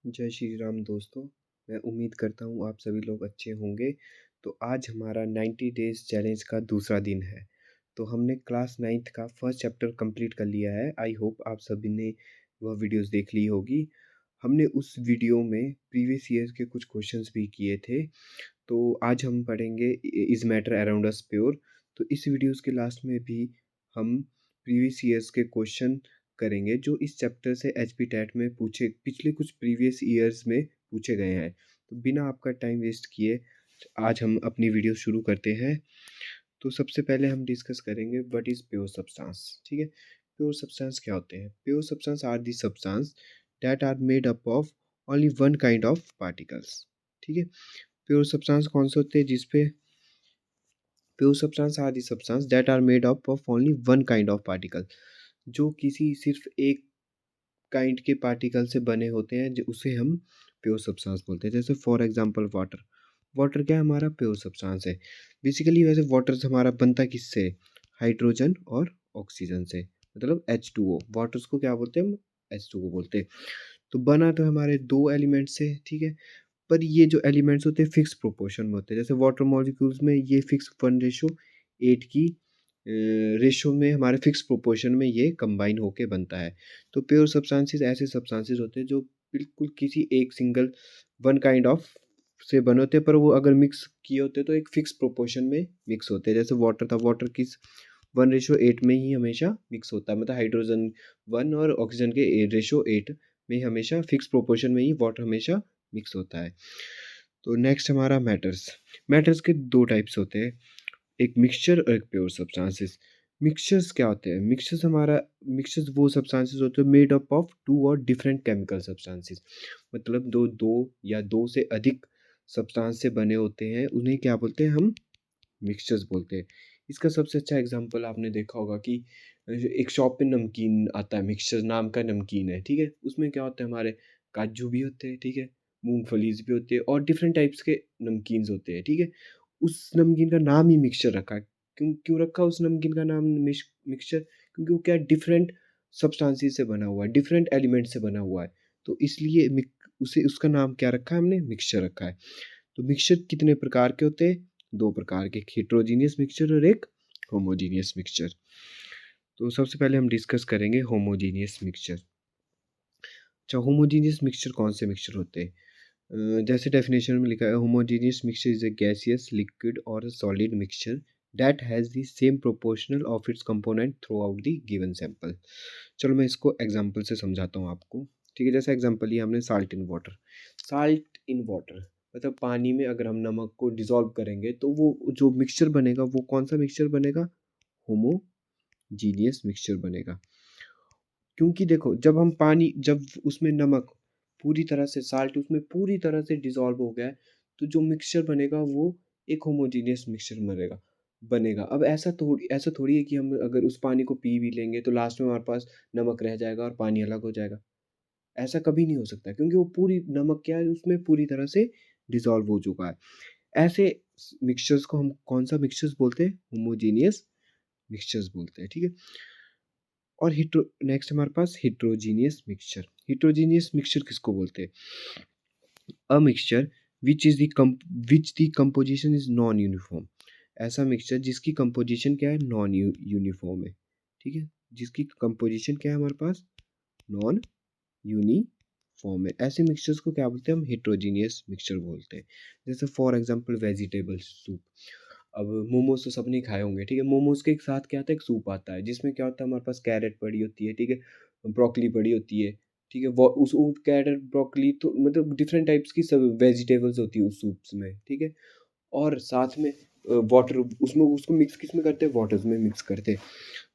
जय श्री राम दोस्तों। मैं उम्मीद करता हूँ आप सभी लोग अच्छे होंगे। तो आज हमारा 90 डेज़ चैलेंज का दूसरा दिन है। तो हमने क्लास 9th का फर्स्ट चैप्टर कंप्लीट कर लिया है। आई होप आप सभी ने वह वीडियोस देख ली होगी। हमने उस वीडियो में प्रीवियस ईयर के कुछ क्वेश्चंस भी किए थे। तो आज हम पढ़ेंगे is matter around us pure. तो इस वीडियोस के लास्ट में भी हम प्रीवियस ईयर्स के क्वेश्चन करेंगे जो इस चैप्टर से एचपी टैट में पूछे पिछले कुछ प्रीवियस ईयर्स में पूछे गए हैं। तो बिना आपका टाइम वेस्ट किए आज हम अपनी वीडियो शुरू करते हैं। तो सबसे पहले हम डिस्कस करेंगे व्हाट इज़ प्योर सब्सटेंस। ठीक है, प्योर सब्सटेंस क्या होते हैं? Pure substance are the substance that are made up of only one kind of particles. ठीक है, प्योर सब्सटेंस कौन से होते हैं जिसपे pure substance are the substance that are made up of only one kind of particle, जो किसी सिर्फ एक काइंड के पार्टिकल से बने होते हैं, जो उसे हम प्योर सब्सटेंस बोलते हैं। जैसे फॉर एग्जांपल वाटर। वाटर क्या है? हमारा प्योर सब्सटेंस है। बेसिकली वैसे वाटर हमारा बनता किससे? हाइड्रोजन और ऑक्सीजन से, मतलब H2O। वाटर्स को क्या बोलते हैं हम? H2O बोलते हैं। तो बना तो हमारे दो एलिमेंट से, ठीक है। पर ये जो एलिमेंट्स होते हैं फिक्स प्रोपोर्शन में होते हैं। जैसे वाटर मॉलिक्यूल्स में ये फिक्स 1:8 की रेशो में हमारे फिक्स प्रोपोर्शन में ये कंबाइन होके बनता है। तो प्योर सब्सटेंसेस ऐसे सब्सटेंसेस होते हैं जो बिल्कुल किसी एक सिंगल वन काइंड ऑफ से बने होते हैं, पर वो अगर मिक्स किए होते हैं तो एक फिक्स प्रोपोर्शन में मिक्स होते हैं। जैसे वाटर था, वाटर किस 1:8 में ही हमेशा मिक्स होता है, मतलब हाइड्रोजन 1 और ऑक्सीजन के रेशो 8 में हमेशा फिक्स प्रोपोर्शन में ही वाटर हमेशा मिक्स होता है। तो नेक्स्ट हमारा मैटर्स। मैटर्स के दो टाइप्स होते हैं, एक मिक्सचर और एक प्योर सब्सटेंसेस। मिक्सचर्स क्या होते हैं? मिक्सचर्स वो सब्सटेंसेस होते हैं मेड अप ऑफ टू और डिफरेंट केमिकल सब्सटेंसेस, मतलब दो दो या दो से अधिक सब्सटेंस से बने होते हैं, उन्हें क्या बोलते हैं? हम मिक्सचर्स बोलते हैं। इसका सबसे अच्छा एग्जांपल आपने देखा होगा कि एक शॉप पे नमकीन आता है, मिक्सचर नाम का नमकीन है, ठीक है। उसमें क्या होता है? हमारे काजू भी होते हैं, ठीक है, मूंगफलीज भी होती है और डिफरेंट टाइप्स के नमकीन्स होते हैं, ठीक है। उस नमकीन का नाम ही मिक्सचर रखा है। क्यों क्यों रखा उस नमकीन का नाम मिक्सचर? क्योंकि वो क्या है, डिफरेंट सब्सटेंसेस से बना हुआ है, डिफरेंट एलिमेंट से बना हुआ है। तो इसलिए उसे उसका नाम क्या रखा है? हमने मिक्सचर रखा है। तो मिक्सचर कितने प्रकार के होते हैं? दो प्रकार के, एक हेटेरोजेनियस मिक्सचर और एक होमोजेनियस मिक्सचर। तो सबसे पहले हम डिस्कस करेंगे होमोजेनियस मिक्सचर। अच्छा, होमोजेनियस मिक्सचर कौन से मिक्सचर होते हैं? जैसे डेफिनेशन में लिखा है, homogeneous mixture is a gaseous liquid और solid mixture that has the same proportional of its component throughout the given sample. चलो मैं इसको एग्जांपल से समझाता हूँ आपको। ठीक है, जैसे एग्जांपल लिया हमने salt in water. Salt in water मतलब पानी में अगर हम नमक को डिसॉल्व करेंगे तो वो जो मिक्सचर बनेगा वो कौन सा मिक्सचर बनेगा? होमोजीनियस मिक्सचर बनेगा। क्योंकि देखो, जब उसमें नमक पूरी तरह से, साल्ट उसमें पूरी तरह से डिसॉल्व हो गया है, तो जो मिक्सचर बनेगा वो एक होमोजेनियस मिक्सचर बनेगा। अब ऐसा थोड़ी है कि हम अगर उस पानी को पी भी लेंगे तो लास्ट में हमारे पास नमक रह जाएगा और पानी अलग हो जाएगा। ऐसा कभी नहीं हो सकता, क्योंकि वो पूरी नमक क्या है, उसमें पूरी तरह से डिसॉल्व हो चुका है। ऐसे मिक्सचर्स को हम कौन सा मिक्सचर्स बोलते हैं? होमोजेनियस मिक्सचर्स बोलते हैं, ठीक है। और हिट्रो नेक्स्ट हमारे पास हिट्रोजीनियस मिक्सचर। हिट्रोजीनियस मिक्सचर किसको बोलते हैं? A mixture which the composition is non uniform. ऐसा मिक्सचर जिसकी कंपोजिशन क्या है? नॉन यूनिफॉर्म है, ठीक है। जिसकी कंपोजिशन क्या है हमारे पास? नॉन यूनिफॉर्म है। ऐसे मिक्सचर्स को क्या बोलते हैं? हम हेट्रोजीनियस मिक्सचर बोलते हैं। जैसे फॉर एग्जांपल वेजिटेबल सूप। अब मोमोज तो सबने खाए होंगे, ठीक है। मोमोज के एक साथ क्या आता है? एक सूप आता है जिसमें क्या होता है? हमारे पास कैरेट पड़ी होती है, ठीक है, ब्रोकली पड़ी होती है, ठीक है। वो उस कैरेट ब्रोकली तो मतलब डिफरेंट टाइप्स की सब वेजिटेबल्स होती है उस सूप्स में, ठीक है। और साथ में वाटर, उसमें उसको मिक्स किस में करते हैं? वाटर्स में मिक्स करते हैं।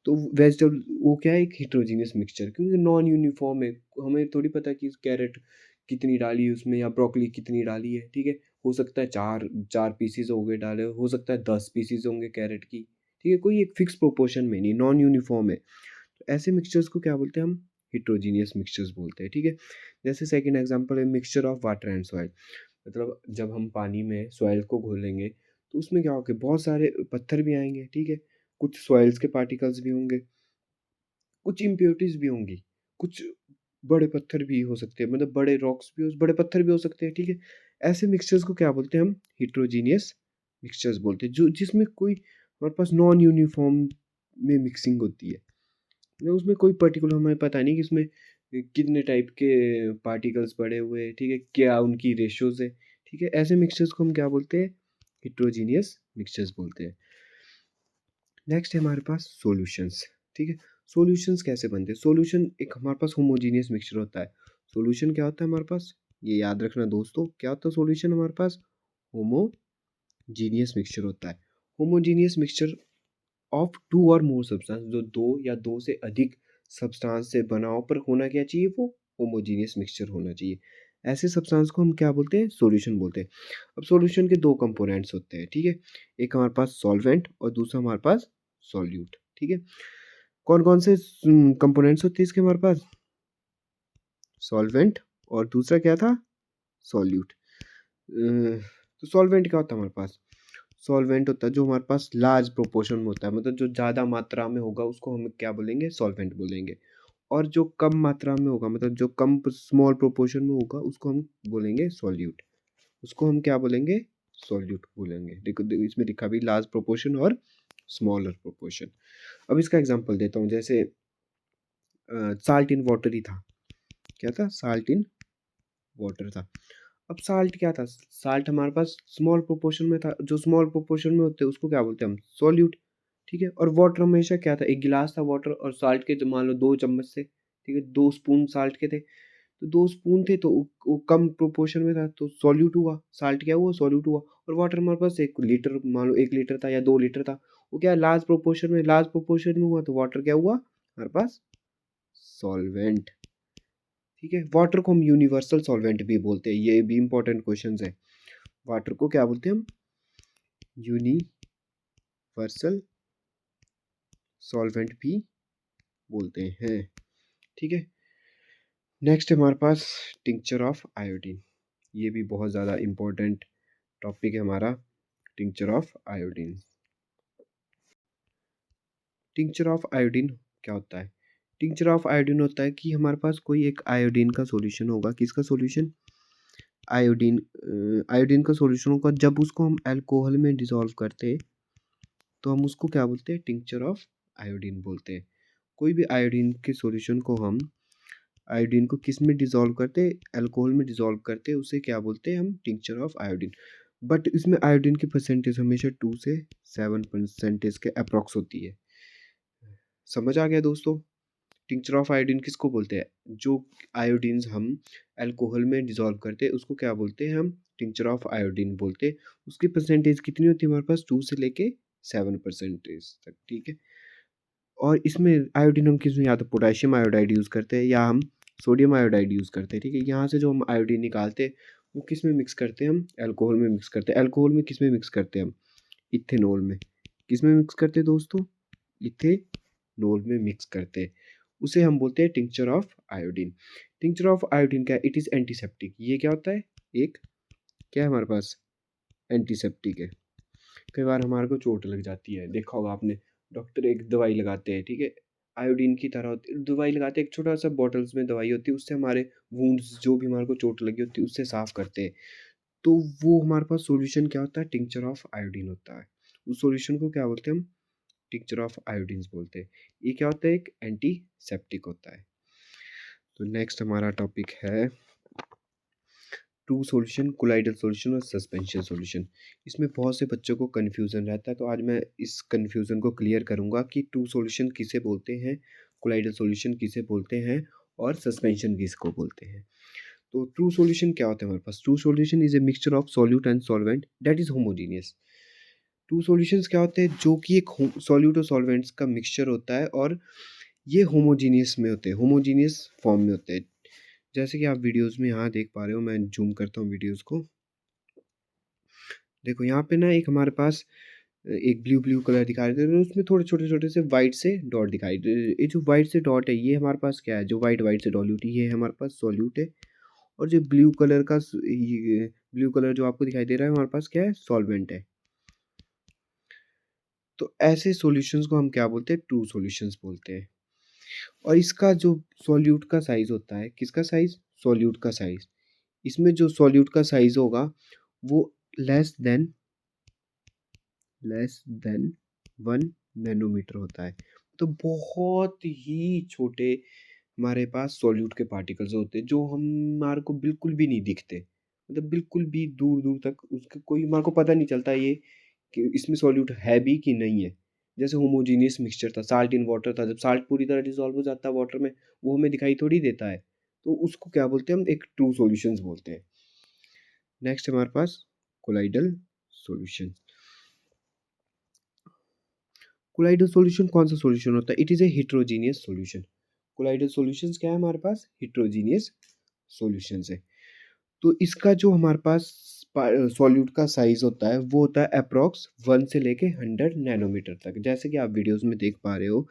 तो वेजिटेबल वो क्या है? एक हेटेरोजेनियस मिक्सचर, क्योंकि नॉन यूनिफॉर्म है। हमें थोड़ी पता कि कैरेट कितनी डाली है उसमें या ब्रोकली कितनी डाली है, ठीक है। हो सकता है चार चार पीसीज हो गए डाले, हो सकता है 10 पीसीज होंगे कैरेट की, ठीक है। कोई एक फिक्स प्रोपोर्शन में नहीं, नॉन यूनिफॉर्म है। तो ऐसे मिक्सचर्स को क्या बोलते हैं? हम हेटेरोजेनियस मिक्सचर्स बोलते हैं, ठीक है। जैसे सेकंड एग्जांपल है mixture of water and soil. मतलब जब हम पानी में सॉइल को घोलेंगे तो उसमें क्या होगा? बहुत सारे पत्थर भी आएंगे, ठीक है। कुछ सॉइल्स के पार्टिकल्स भी होंगे, कुछ इम्प्योरिटीज भी होंगी, कुछ बड़े पत्थर भी हो सकते हैं, मतलब बड़े रॉक्स भी बड़े पत्थर भी हो सकते हैं, ठीक है? ऐसे मिक्सचर्स को क्या बोलते हैं हम? हेटेरोजेनियस मिक्सचर्स बोलते हैं, जो जिसमें कोई हमारे पास नॉन यूनिफ़ॉर्म में मिक्सिंग होती है। मतलब उसमें कोई पर्टिकुलर हमें पता नहीं कि इसमें कितने टाइप के पार्टिकल्स पड़े हुए हैं, ठीक है? क्या उनकी रेशियोज़ है, ठीक है? ऐसे मिक्सचर्स को हम क्या बोलते हैं? हेटेरोजेनियस मिक्सचर्स बोलते हैं। नेक्स्ट है हमारे पास सॉल्यूशंस, ठीक है? सॉल्यूशंस कैसे बनते हैं? सॉल्यूशन एक हमारे पास होमोजेनियस मिक्सचर होता है। सॉल्यूशन क्या होता है हमारे पास? ये याद रखना दोस्तों, क्या होता है सॉल्यूशन हमारे पास? होमोजीनियस मिक्सचर होता है। होमोजीनियस मिक्सचर ऑफ टू और मोर सब्सटेंस, जो दो या दो से अधिक सब्सटेंस से बना हो, पर होना क्या चाहिए? वो होमोजीनियस मिक्सचर होना चाहिए। ऐसे सब्सटेंस को हम क्या बोलते हैं? सॉल्यूशन बोलते हैं। अब सॉल्यूशन के दो कंपोनेंट्स होते हैं, ठीक है? एक हमारे पास सॉल्वेंट और दूसरा हमारे पास सॉल्यूट, ठीक है? कौन कौन से कंपोनेंट्स होते हैं इसके हमारे पास? सॉल्वेंट और दूसरा क्या था? सॉल्यूट। तो सॉल्वेंट क्या होता है हमारे पास? सॉल्वेंट होता है जो हमारे पास लार्ज प्रोपोर्शन में होता है, मतलब जो ज़्यादा मात्रा में होगा उसको हम क्या बोलेंगे? सॉल्वेंट बोलेंगे। और जो कम मात्रा में होगा, मतलब जो कम स्मॉल प्रोपोर्शन में होगा, उसको हम बोलेंगे सॉल्यूट। उसको हम क्या बोलेंगे? सॉल्यूट बोलेंगे। देखो देखो, इसमें लिखा भी लार्ज प्रोपोर्शन और स्मॉलर प्रोपोर्शन। अब इसका एग्जांपल देता हूँ, जैसे साल्ट इन वाटर ही था। क्या था? साल्ट इन वाटर था। अब साल्ट क्या था? साल्ट हमारे पास स्मॉल प्रोपोर्शन में था, जो स्मॉल प्रोपोर्शन में होते हैं उसको क्या बोलते हैं हम? सॉल्यूट, ठीक है? और वाटर हमेशा क्या था? एक गिलास था वाटर, और साल्ट के जो मान लो 2 चम्मच थे, ठीक है? 2 स्पून साल्ट के थे, तो 2 स्पून थे, तो वो कम प्रोपोर्शन में था, तो सॉल्यूट हुआ। साल्ट क्या हुआ? सॉल्यूट हुआ। और वाटर हमारे पास 1 लीटर, मान लो 1 लीटर था या 2 लीटर था, वो क्या है? लार्ज प्रोपोर्शन में हुआ, तो वाटर क्या हुआ हमारे पास? सॉल्वेंट, ठीक है? वाटर को हम यूनिवर्सल सॉल्वेंट भी बोलते हैं, ये भी इंपॉर्टेंट क्वेश्चंस है। वाटर को क्या बोलते हैं हम? यूनिवर्सल सॉल्वेंट भी बोलते हैं, ठीक है? नेक्स्ट है हमारे पास टिंक्चर ऑफ आयोडीन। ये भी बहुत ज़्यादा इंपॉर्टेंट टॉपिक है हमारा, tincture of iodine. Tincture of iodine क्या होता है? टिंक्चर ऑफ आयोडीन होता है कि हमारे पास कोई एक आयोडीन का सॉल्यूशन होगा। किसका सॉल्यूशन? आयोडीन। आयोडीन का सॉल्यूशन होगा, जब उसको हम अल्कोहल में डिसॉल्व करते हैं तो हम उसको क्या बोलते हैं? टिंक्चर ऑफ आयोडीन बोलते हैं। कोई भी आयोडीन के सॉल्यूशन को हम आयोडीन को किस में डिसॉल्व करते हैं? अल्कोहल में डिसॉल्व करते हैं, उसे क्या बोलते हैं हम? Tincture of iodine. बट इसमें आयोडीन की परसेंटेज हमेशा 2 से 7% के अप्रॉक्स होती है। समझ आ गया दोस्तों? टिंक्चर ऑफ आयोडीन किसको बोलते हैं? जो आयोडीन्स हम अल्कोहल में डिसॉल्व करते हैं उसको क्या बोलते हैं हम? टिंक्चर ऑफ आयोडीन बोलते हैं। उसकी परसेंटेज कितनी होती है हमारे पास? 2 से लेके 7% तक, ठीक है? और इसमें आयोडीन हम किसमें, या तो पोटेशियम आयोडाइड यूज़ करते हैं या हम सोडियम आयोडाइड यूज़ करते हैं, ठीक है? यहाँ से जो हम आयोडीन निकालते हैं वो किस में मिक्स करते हैं हम? अल्कोहल में मिक्स करते हैं। अल्कोहल में किस में मिक्स करते हैं हम? इथेनॉल में। किस में मिक्स करते हैं दोस्तों? इथेनॉल में मिक्स करते हैं। उसे हम बोलते हैं tincture of iodine. Tincture of iodine क्या है? It is antiseptic. ये क्या होता है? एक क्या है हमारे पास? एंटीसेप्टिक है। कई बार हमारे को चोट लग जाती है, देखा होगा आपने, डॉक्टर एक दवाई लगाते हैं, ठीक है? आयोडीन की तरह होती है दवाई, लगाते हैं एक छोटा सा बॉटल्स में दवाई होती है, उससे हमारे वुंड्स जो भी हमारे को चोट लगी होती है उससे साफ करते हैं। तो वो हमारे पास सॉल्यूशन क्या होता है? टिंक्चर ऑफ आयोडीन होता है। उस सॉल्यूशन को क्या बोलते हैं हम? टिंक्चर ऑफ आयोडीन्स बोलते हैं। ये क्या होता है? एक एंटीसेप्टिक होता है। तो नेक्स्ट हमारा टॉपिक है टू सॉल्यूशन, कोलाइडल सॉल्यूशन और सस्पेंशन सॉल्यूशन। इसमें बहुत से बच्चों को कन्फ्यूज़न रहता है, तो आज मैं इस कन्फ्यूज़न को क्लियर करूँगा कि टू सॉल्यूशन किसे बोलते हैं, कोलाइडल सॉल्यूशन किसे बोलते हैं और सस्पेंशन किसको बोलते हैं। तो ट्रू सॉल्यूशन क्या होता है हमारे पास? True solution is a mixture of solute and solvent that is homogeneous. True solutions क्या होते हैं? जो कि एक सॉल्यूट और सॉल्वेंट्स का मिक्सचर होता है, और ये होमोजीनियस में होते हैं, होमोजीनियस फॉर्म में होते हैं। जैसे कि आप वीडियोज़ में यहाँ देख पा रहे हो, मैं ज़ूम करता हूँ वीडियोज़ को। देखो यहाँ पे ना एक हमारे पास एक ब्लू कलर दिखाई दे रहा है, उसमें थोड़े छोटे-छोटे से व्हाइट से डॉट दिखाई दे रहे हैं। ये जो व्हाइट से डॉट है, ये हमारे पास क्या है? जो व्हाइट व्हाइट से डॉल्यूट है, ये हमारे पास सॉल्यूट है। और जो ब्लू कलर का ये ब्लू कलर जो आपको दिखाई दे रहा है, हमारे पास क्या है? सॉल्वेंट है। तो ऐसे सॉल्यूशंस को हम क्या बोलते हैं? ट्रू सॉल्यूशंस बोलते हैं। और इसका जो सॉल्यूट का साइज़ होता है, किसका साइज़? सॉल्यूट का साइज़। इसमें जो सॉल्यूट का साइज़ होगा वो लेस देन 1 नैनोमीटर होता है। तो बहुत ही छोटे हमारे पास सॉल्यूट के पार्टिकल्स होते हैं जो हमारे को बिल्कुल भी नहीं दिखते। मतलब बिल्कुल भी दूर-दूर तक उसका कोई हमारे को पता नहीं चलता ये कि इसमें सॉल्यूट है भी कि नहीं है। जैसे होमोजेनियस मिक्सचर था, साल्ट इन वाटर था, जब साल्ट पूरी तरह डिसॉल्व हो जाता है वाटर में, वो हमें दिखाई थोड़ी देता है। तो उसको क्या बोलते हैं हम? एक ट्रू सॉल्यूशंस बोलते हैं। नेक्स्ट हमारे पास कोलाइडल सॉल्यूशन। कोलाइडल सॉल्यूशन कौन सा सॉल्यूशन होता है? It is a heterogeneous solution. Colloidal solutions क्या है हमारे पास? हेटेरोजेनियस सॉल्यूशंस है। तो इसका जो हमारे पास सॉल्यूट का साइज़ होता है वो होता है अप्रॉक्स 1 से लेके 100 नैनोमीटर तक। जैसे कि आप वीडियोज़ में देख पा रहे हो,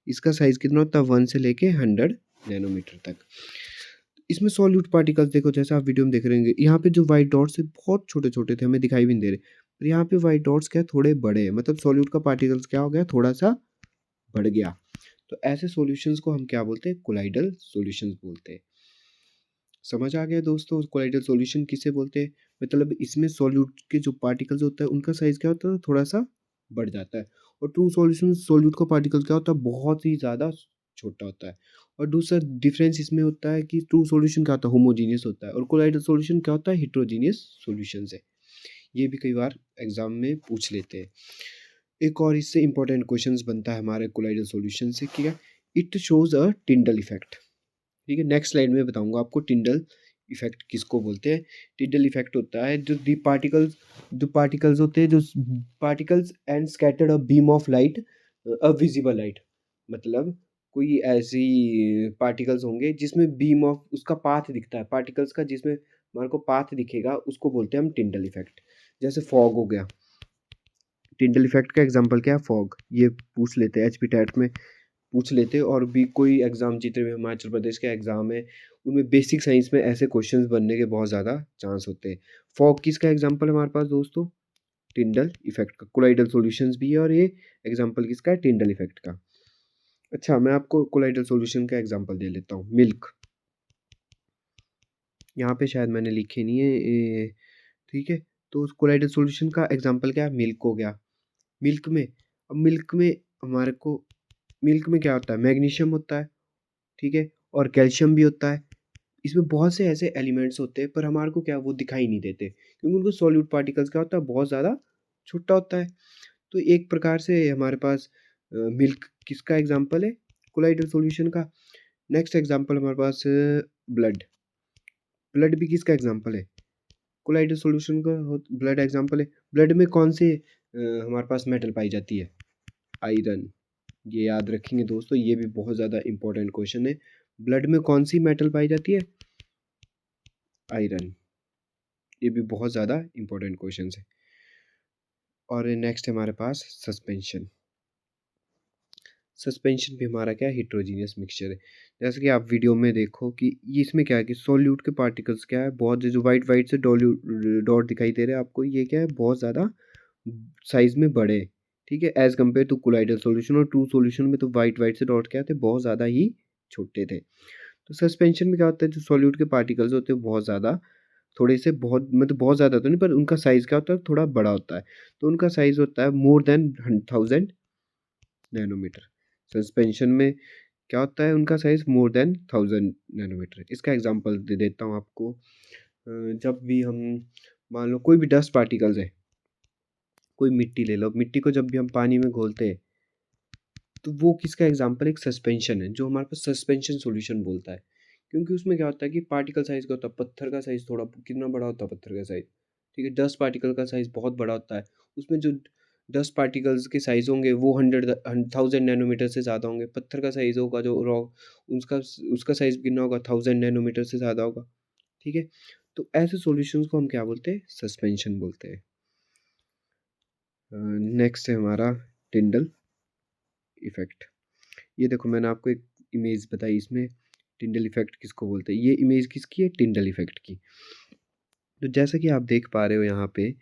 इसका साइज़ कितना होता है? 1 से लेके 100 नैनोमीटर तक। इसमें सॉल्यूट पार्टिकल्स देखो, जैसे आप वीडियो में देख रहे होंगे, यहाँ पे जो व्हाइट डॉट्स है बहुत छोटे-छोटे थे, हमें दिखाई भी नहीं दे रहे। पर यहाँ पे व्हाइट डॉट्स क्या है? थोड़े बड़े हैं, मतलब सॉल्यूट का पार्टिकल्स क्या हो गया? थोड़ा-सा बढ़ गया। तो ऐसे सॉल्यूशंस को हम क्या बोलते हैं? कोलाइडल सॉल्यूशंस बोलते हैं। समझ आ गया दोस्तों, कोलाइडल सॉल्यूशन किसे बोलते हैं? मतलब इसमें सॉल्यूट के जो पार्टिकल्स होता है उनका साइज़ क्या होता है? थोड़ा-सा बढ़ जाता है। और ट्रू सॉल्यूशन सॉल्यूट का पार्टिकल क्या होता है? बहुत ही ज़्यादा छोटा होता है। और दूसरा डिफरेंस इसमें होता है कि ट्रू सॉल्यूशन क्या होता है? होमोजेनियस होता है और कोलाइडल सॉल्यूशन क्या होता है? हेटेरोजेनियस सॉल्यूशंस है। ये भी कई बार एग्ज़ाम में पूछ लेते हैं। एक और इससे इम्पोर्टेंट क्वेश्चंस बनता है हमारे कोलाइडल सॉल्यूशन से, क्या? It shows a Tyndall effect. ठीक है, नेक्स्ट स्लाइड में बताऊँगा आपको टिंडल इफ़ेक्ट किसको बोलते हैं। टिंडल इफ़ेक्ट होता है जो पार्टिकल्स होते हैं, जो particles and scattered a beam of light, a visible light. मतलब कोई ऐसी पार्टिकल्स होंगे जिसमें बीम ऑफ उसका पाथ दिखता है, पार्टिकल्स का जिसमें हमारे को पाथ दिखेगा, उसको बोलते हैं हम टिंडल इफ़ेक्ट। जैसे फॉग हो गया, टिंडल इफ़ेक्ट का एग्ज़ाम्पल क्या है? फॉग। ये पूछ लेते हैं एचपी टेट में, पूछ लेते और भी कोई एग्ज़ाम, जितने भी हिमाचल प्रदेश के एग्ज़ाम है, उनमें बेसिक साइंस में ऐसे क्वेश्चंस बनने के बहुत ज़्यादा चांस होते हैं। फॉग किसका एग्ज़ाम्पल है हमारे पास दोस्तों? टिंडल इफ़ेक्ट का। कोलाइडल सॉल्यूशंस भी है और ये एग्ज़ाम्पल किसका है? टिंडल इफ़ेक्ट का। अच्छा, मैं आपको कोलाइडल सॉल्यूशन का एग्ज़ाम्पल दे लेता हूँ। मिल्क, यहाँ पे शायद मैंने लिखे नहीं है ठीक है? तो उस कोलाइडल सॉल्यूशन का एग्ज़ाम्पल क्या है? मिल्क हो गया। मिल्क में, अब मिल्क में हमारे को, मिल्क में क्या होता है? मैग्नीशियम होता है, ठीक है? और कैल्शियम भी होता है। इसमें बहुत से ऐसे एलिमेंट्स होते हैं पर हमारे को क्या वो दिखाई नहीं देते, क्योंकि उनको सॉल्यूट पार्टिकल्स क्या होता है? बहुत ज़्यादा छोटा होता है। तो एक प्रकार से हमारे पास मिल्क किसका एग्जांपल है? कोलाइडल सॉल्यूशन का। नेक्स्ट एग्जांपल हमारे पास ब्लड। ब्लड भी किसका एग्जांपल है? कोलाइडल सॉल्यूशन का ब्लड एग्जांपल है। ब्लड में कौन से हमारे पास मेटल पाई जाती है? आयरन। ये याद रखेंगे दोस्तों, ये भी बहुत ज़्यादा इंपॉर्टेंट क्वेश्चन है। ब्लड में कौन सी मेटल पाई जाती है? आयरन। ये भी बहुत ज़्यादा इंपॉर्टेंट क्वेश्चन है। और नेक्स्ट है हमारे पास सस्पेंशन। सस्पेंशन भी हमारा क्या है? हेटेरोजेनियस मिक्सचर है। जैसे कि आप वीडियो में देखो कि ये इसमें क्या है कि सॉल्यूट के पार्टिकल्स क्या है, बहुत जो वाइट वाइट से डॉट दिखाई दे रहे हैं आपको, ये क्या है? बहुत ज़्यादा साइज में बड़े, ठीक है, as compare to colloidal solution. और ट्रू सॉल्यूशन में तो वाइट वाइट से डॉट क्या थे? बहुत ज़्यादा ही छोटे थे। तो सस्पेंशन में क्या होता है? जो सॉल्यूट के पार्टिकल्स होते हैं बहुत ज़्यादा, थोड़े से बहुत, मतलब बहुत ज़्यादा तो नहीं, पर उनका साइज़ क्या होता है? थोड़ा बड़ा होता है। तो उनका साइज़ होता है मोर देन 1000 नैनोमीटर। सस्पेंशन में क्या होता है? उनका साइज़ मोर देन 1000 नैनोमीटर। इसका एग्ज़ाम्पल दे देता हूँ आपको। जब भी हम, मान लो कोई भी डस्ट पार्टिकल्स है, कोई मिट्टी ले लो, मिट्टी को जब भी हम पानी में घोलते हैं, तो वो किसका एग्ज़ाम्पल है? एक सस्पेंशन है, जो हमारे पास सस्पेंशन सॉल्यूशन बोलता है। क्योंकि उसमें क्या होता है कि पार्टिकल साइज़ क्या होता है? पत्थर का साइज़ थोड़ा कितना बड़ा होता है पत्थर का साइज़? ठीक है, डस्ट पार्टिकल का साइज़ बहुत बड़ा होता है। उसमें जो डस्ट पार्टिकल्स के साइज़ होंगे वो 1000 नैनोमीटर से ज़्यादा होंगे। पत्थर का साइज़ होगा जो उसका उसका साइज़ कितना होगा? 1000 नैनोमीटर से ज़्यादा होगा। ठीक है? तो ऐसे सॉल्यूशंस को हम क्या बोलते हैं? सस्पेंशन बोलते हैं। नेक्स्ट है हमारा टिंडल इफ़ेक्ट। ये देखो, मैंने आपको एक इमेज बताई, इसमें टिंडल इफ़ेक्ट किसको बोलते हैं? ये इमेज किसकी है? टिंडल इफ़ेक्ट की। तो जैसा कि आप देख पा रहे हो यहाँ पे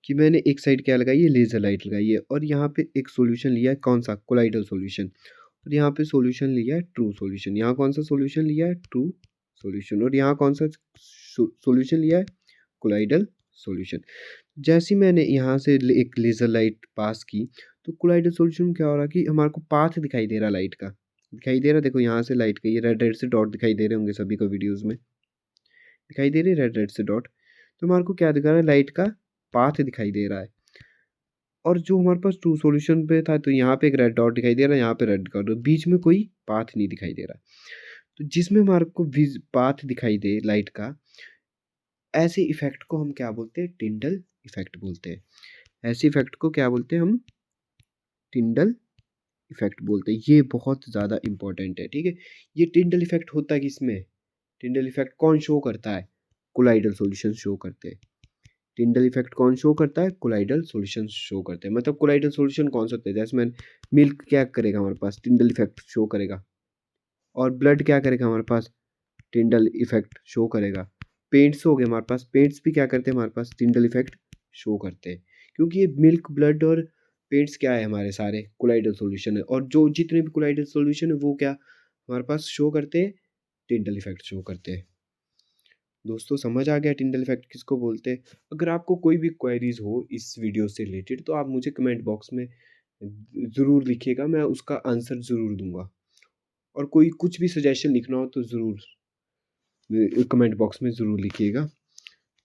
कि मैंने एक साइड क्या लगाई है? लेज़र लाइट लगाई है और यहाँ पे एक सॉल्यूशन लिया है, कौन सा? Colloidal solution. और यहाँ पे सॉल्यूशन लिया है ट्रू सॉल्यूशन। यहाँ कौन सा सॉल्यूशन लिया है? True solution. और यहाँ कौन सा सॉल्यूशन लिया है? Colloidal solution. जैसे ही मैंने यहाँ से एक लेज़र लाइट पास की तो कोलाइडल सॉल्यूशन में क्या हो रहा है कि हमारे को पाथ दिखाई दे रहा लाइट का, दिखाई दे रहा। देखो यहाँ से लाइट का ये रेड रेड से डॉट दिखाई दे रहे होंगे सभी को, वीडियोज़ में दिखाई दे रहे रेड रेड से डॉट। तो हमारे को क्या दिखा रहा है? लाइट का पाथ दिखाई दे रहा है। और जो हमारे पास ट्रू सॉल्यूशन पे था तो यहाँ पे एक रेड डॉट दिखाई दे रहा है, यहाँ पे रेड डॉट, बीच में कोई पाथ नहीं दिखाई दे रहा। तो जिसमें हमारे को पाथ दिखाई दे लाइट का, ऐसे इफेक्ट को हम क्या बोलते हैं? टिंडल इफेक्ट बोलते हैं। ऐसे इफेक्ट को क्या बोलते हैं हम? टिंडल इफेक्ट बोलते हैं। ये बहुत ज़्यादा इंपॉर्टेंट है, ठीक है। ये टिंडल इफेक्ट होता है किसमें? टिंडल इफेक्ट कौन शो करता है? कोलाइडल सॉल्यूशन शो करते हैं। टिंडल इफेक्ट कौन शो करता है? कोलाइडल सॉल्यूशन शो करते हैं। मतलब कोलाइडल सॉल्यूशन कौन सा होता है? जैसे मैं मिल्क क्या करेगा हमारे पास? टिंडल इफेक्ट शो करेगा। और ब्लड क्या करेगा हमारे पास? टिंडल इफेक्ट शो करेगा। पेंट्स हो गए हमारे पास, पेंट्स भी क्या करते हैं हमारे पास? टिंडल इफेक्ट शो करते हैं। क्योंकि ये मिल्क, ब्लड और पेंट्स क्या है? हमारे सारे कोलाइडल सॉल्यूशन है। और जो जितने भी कोलाइडल सॉल्यूशन है वो क्या हमारे पास शो करते हैं? टिंडल इफेक्ट शो करते हैं। दोस्तों समझ आ गया टिंडल इफेक्ट किसको बोलते हैं? अगर आपको कोई भी क्वेरीज हो इस वीडियो से रिलेटेड तो आप मुझे कमेंट बॉक्स में ज़रूर लिखिएगा, मैं उसका आंसर ज़रूर दूंगा। और कोई कुछ भी सजेशन लिखना हो तो ज़रूर कमेंट बॉक्स में ज़रूर लिखिएगा।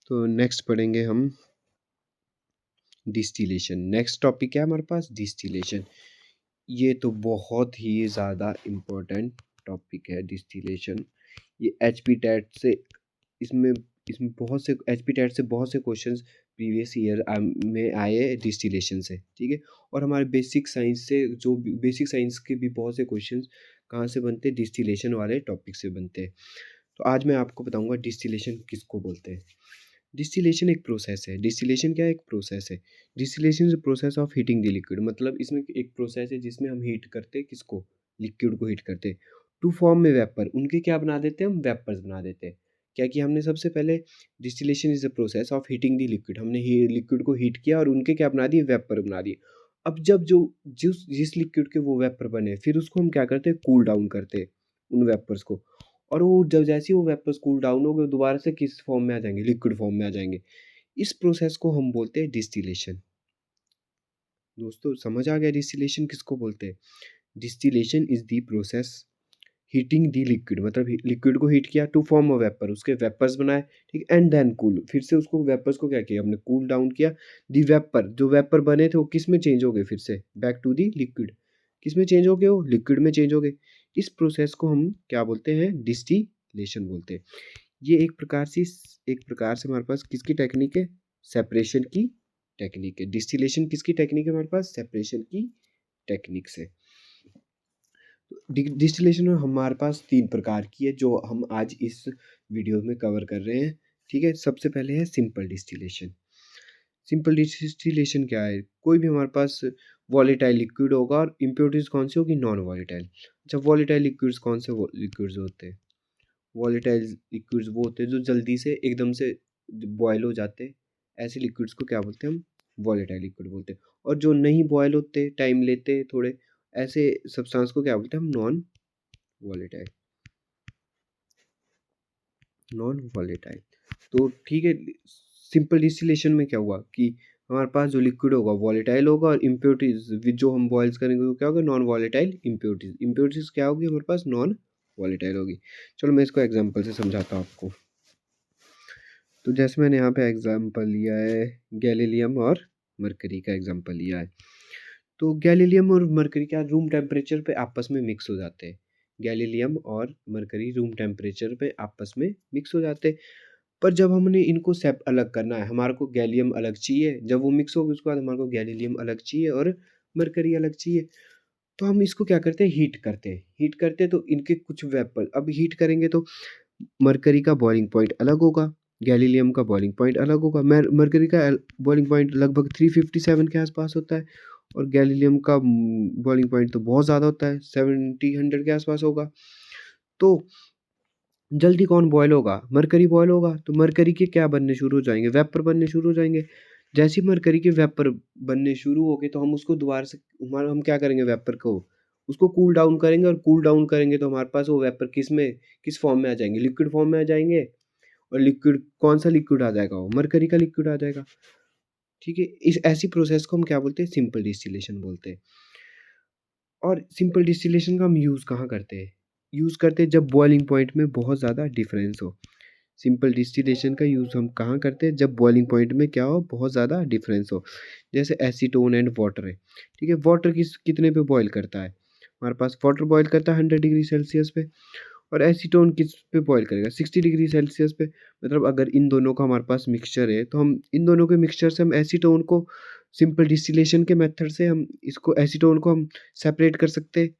तो नेक्स्ट पढ़ेंगे हम डिस्टिलेशन। नेक्स्ट टॉपिक क्या है हमारे पास? डिस्टिलेशन। ये तो बहुत ही ज़्यादा इम्पोर्टेंट टॉपिक है डिस्टिलेशन। ये एचपी टेट से इसमें इसमें बहुत से एचपी टेट से बहुत से क्वेश्चंस प्रीवियस ईयर में आए डिस्टिलेशन से, ठीक है। और हमारे बेसिक साइंस से जो बेसिक साइंस के भी बहुत से क्वेश्चंस कहाँ से बनते हैं? डिस्टिलेशन वाले टॉपिक से बनते हैं। तो आज मैं आपको बताऊंगा डिस्टिलेशन किसको बोलते हैं। डिस्टिलेशन एक प्रोसेस है। डिस्टिलेशन क्या है? एक प्रोसेस है। Distillation is process of heating the liquid. मतलब इसमें एक प्रोसेस है जिसमें हम हीट करते हैं किसको? लिक्विड को हीट करते हैं टू फॉर्म में वेपर। उनके क्या बना देते हैं? हम वेपर्स बना देते हैं। क्या कि हमने सबसे पहले distillation is the process of heating the liquid, हमने लिक्विड को हीट किया और उनके क्या बना दिए? वेपर बना दिए। अब जब जो जिस लिक्विड के वो वेपर बने फिर उसको हम क्या करते हैं? कूल डाउन करते हैं उन वेपर्स को। और वो जब जैसे ही वो वेपर्स कूल डाउन हो गए दोबारा से किस फॉर्म में आ जाएंगे? लिक्विड फॉर्म में आ जाएंगे। इस प्रोसेस को हम बोलते हैं डिस्टिलेशन। दोस्तों समझ आ गया डिस्टिलेशन किसको बोलते हैं? Distillation is the process heating the liquid, मतलब लिक्विड को हीट किया टू फॉर्म अ वेपर, उसके वेपर्स बनाए, ठीक, एंड देन कूल, फिर से उसको वेपर्स को क्या किया हमने? कूल डाउन किया। दी वेपर, जो वेपर बने थे वो किस में चेंज हो गए? फिर से बैक टू दी लिक्विड। किस में चेंज हो गए? वो लिक्विड में चेंज हो गए। इस प्रोसेस को हम क्या बोलते हैं? डिस्टिलेशन बोलते हैं। ये एक प्रकार से हमारे पास किसकी टेक्निक है? सेपरेशन की टेक्निक है। डिस्टिलेशन किसकी टेक्निक है हमारे पास? सेपरेशन की टेक्निक से। डिस्टिलेशन हमारे पास 3 प्रकार की है जो हम आज इस वीडियो में कवर कर रहे हैं, ठीक है। सबसे पहले है सिंपल डिस्टिलेशन। सिंपल डिस्टिलेशन क्या है? कोई भी हमारे पास वॉलेटाइल लिक्विड होगा और इम्प्योरिटीज कौन सी होगी? Non volatile. अच्छा, वॉलेटाइल लिक्विड्स कौन से लिक्विड्स होते हैं? वॉलेटाइल लिक्विड्स वो होते हैं जो जल्दी से एकदम से बॉयल हो जाते हैं। ऐसे लिक्विड्स को क्या बोलते हैं हम? वॉलेटाइल लिक्विड बोलते हैं। और जो नहीं बॉयल होते, टाइम लेते थोड़े, ऐसे सब्सटेंस को क्या बोलते हैं हम? Non volatile. Non volatile. तो ठीक है, सिंपल डिस्टिलेशन में क्या हुआ कि हमारे पास जो लिक्विड होगा वॉलेटाइल होगा और इम्प्योरिटीज जो हम बॉयल्स करेंगे वो क्या होगा? Non volatile impurities. इम्प्योरिटीज क्या होगी हमारे पास? नॉन वॉलेटाइल होगी। चलो मैं इसको एग्जांपल से समझाता हूँ आपको। तो जैसे मैंने यहाँ पे एग्जांपल लिया है गैलीलियम और मरकरी का एग्जांपल लिया है। तो गैलीलियम और मरकरी क्या रूम टेम्परेचर पे आपस में मिक्स हो जाते हैं। गैलीलियम और मरकरी रूम टेम्परेचर पे आपस में मिक्स हो जाते हैं। पर जब हमने इनको सेप अलग करना है, हमारे को गैलियम अलग चाहिए। जब वो मिक्स होगी उसके बाद हमारे को गैलीलियम अलग चाहिए और मरकरी अलग चाहिए। तो हम इसको क्या करते हैं? हीट करते हैं। हीट करते हैं तो इनके कुछ वेपर, अब हीट करेंगे तो मरकरी का बॉइलिंग पॉइंट अलग होगा, गैलीलियम का बॉइलिंग पॉइंट अलग होगा। मरकरी का बॉइलिंग पॉइंट लगभग 357 के आसपास होता है और गैलीलियम का बॉइलिंग पॉइंट तो बहुत ज़्यादा होता है, 70-100 के आसपास होगा। तो जल्दी कौन बॉयल होगा? मरकरी बॉयल होगा। तो मरकरी के क्या बनने शुरू हो जाएंगे? वेपर बनने शुरू हो जाएंगे। जैसे ही मरकरी के वेपर बनने शुरू हो गए तो हम उसको दोबारा से हम क्या करेंगे? वेपर को उसको कूल डाउन करेंगे और कूल डाउन करेंगे तो हमारे पास वो वेपर किस फॉर्म में आ जाएंगे, लिक्विड फॉर्म में आ जाएंगे। और लिक्विड कौन सा लिक्विड आ जाएगा, वो मरकरी का लिक्विड आ जाएगा। ठीक है, इस ऐसी प्रोसेस को हम क्या बोलते हैं, सिंपल डिस्टिलेशन बोलते हैं। और सिंपल डिस्टिलेशन का हम यूज़ कहाँ करते हैं, यूज़ करते हैं जब बॉइलिंग पॉइंट में बहुत ज़्यादा डिफरेंस हो। सिंपल डिस्टिलेशन का यूज़ हम कहाँ करते हैं, जब बॉइलिंग पॉइंट में क्या हो, बहुत ज़्यादा डिफरेंस हो। जैसे एसीटोन एंड वाटर है, ठीक है। वाटर कितने पे बॉयल करता है, हमारे पास वाटर बॉयल करता है 100 डिग्री सेल्सियस पे। और एसीटोन किस पे बॉयल करेगा, 60 डिग्री सेल्सियस पे। मतलब अगर इन दोनों का हमारे पास मिक्सचर है, तो हम इन दोनों के मिक्सचर से हम एसीटोन को सिंपल डिस्टिलेशन के मेथड से हम इसको एसीटोन को हम सेपरेट कर सकते हैं।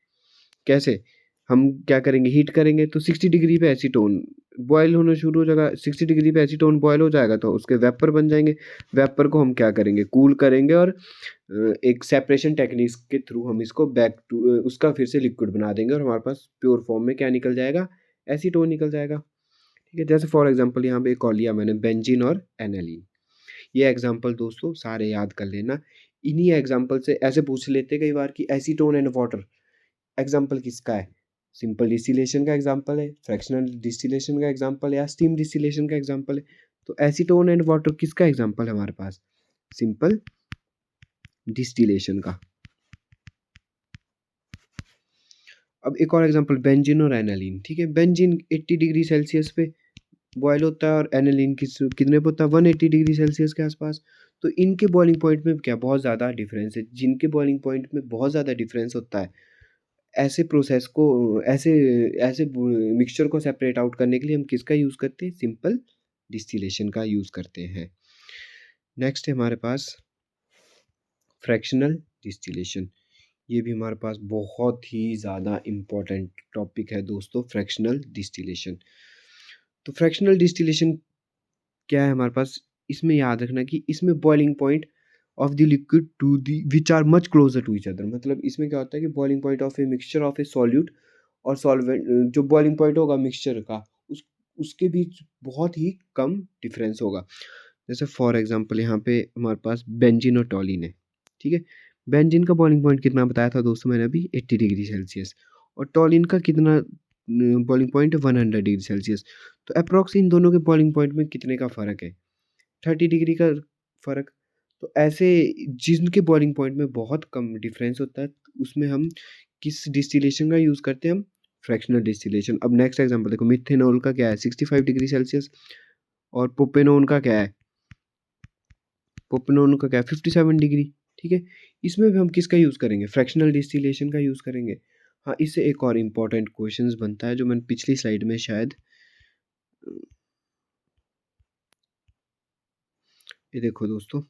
कैसे, हम क्या करेंगे, हीट करेंगे तो 60 डिग्री पे एसीटोन बॉयल होना शुरू हो जाएगा। 60 डिग्री पे एसीटोन बॉयल हो जाएगा तो उसके वेपर बन जाएंगे। वेपर को हम क्या करेंगे, कूल करेंगे और एक सेपरेशन टेक्निक्स के थ्रू हम इसको बैक टू उसका फिर से लिक्विड बना देंगे और हमारे पास प्योर फॉर्म में क्या निकल जाएगा, एसीटोन निकल जाएगा। ठीक है, जैसे फॉर एग्जांपल यहाँ पे एक और लिया मैंने, बेंजीन और एनालीन। ये एग्जांपल दोस्तों सारे याद कर लेना। इन्हीं एग्जांपल से ऐसे पूछ लेते कई बार कि एसीटोन एंड वाटर एग्जांपल किसका है, सिंपल डिस्टिलेशन का एग्जांपल है, फ्रैक्शनल डिस्टिलेशन का एग्जांपल है, या स्टीम डिस्टिलेशन का एग्जांपल है। तो एसीटोन एंड वाटर किसका एग्जांपल है हमारे पास, सिंपल डिस्टिलेशन का। अब एक और एग्जांपल, बेंजीन और एनालीन। ठीक है, बेंजीन 80 डिग्री सेल्सियस पे बॉयल होता है और एनालीन कितने पे होता है, 180 डिग्री सेल्सियस के आसपास। तो इनके बॉइलिंग पॉइंट में क्या बहुत ज़्यादा डिफरेंस है, जिनके बॉइलिंग पॉइंट में बहुत ज़्यादा डिफरेंस होता है, ऐसे प्रोसेस को ऐसे ऐसे मिक्सचर को सेपरेट आउट करने के लिए हम किसका यूज़ करते हैं, सिंपल डिस्टिलेशन का यूज़ करते हैं। नेक्स्ट है हमारे पास फ्रैक्शनल डिस्टिलेशन। ये भी हमारे पास बहुत ही ज़्यादा इम्पोर्टेंट टॉपिक है दोस्तों, फ्रैक्शनल डिस्टिलेशन। तो फ्रैक्शनल डिस्टिलेशन क्या है हमारे पास, इसमें याद रखना कि इसमें boiling point of the liquid to the which are much closer to each other. मतलब इसमें क्या होता है कि boiling point of a mixture of a solute और सॉल्वेंट, जो बॉइलिंग पॉइंट होगा मिक्सचर का उसके बीच बहुत ही कम डिफरेंस होगा। जैसे फॉर एग्जांपल यहाँ पे हमारे पास बेंजीन और टॉलिन है। ठीक है, बेंजीन का बॉइलिंग पॉइंट कितना बताया था दोस्तों मैंने अभी, 80 डिग्री सेल्सियस। और टॉलिन का कितना बॉइलिंग पॉइंट है, 100 डिग्री सेल्सियस। तो अप्रॉक्स इन दोनों के बॉइलिंग पॉइंट में कितने का फ़र्क है, 30 डिग्री का फ़र्क। तो ऐसे जिनके बॉइलिंग पॉइंट में बहुत कम डिफरेंस होता है, उसमें हम किस डिस्टिलेशन का यूज़ करते हैं, हम फ्रैक्शनल डिस्टिलेशन। अब नेक्स्ट एग्जांपल देखो, मिथेनॉल का क्या है, 65 डिग्री सेल्सियस। और प्रोपेनॉन का क्या है, प्रोपेनॉन का क्या है, 57 डिग्री। ठीक है, इसमें भी हम किसका यूज़ करेंगे, फ्रैक्शनल डिस्टिलेशन का यूज़ करेंगे। हाँ, इससे एक और इम्पॉर्टेंट क्वेश्चंस बनता है जो मैंने पिछली स्लाइड में शायद, ये देखो दोस्तों,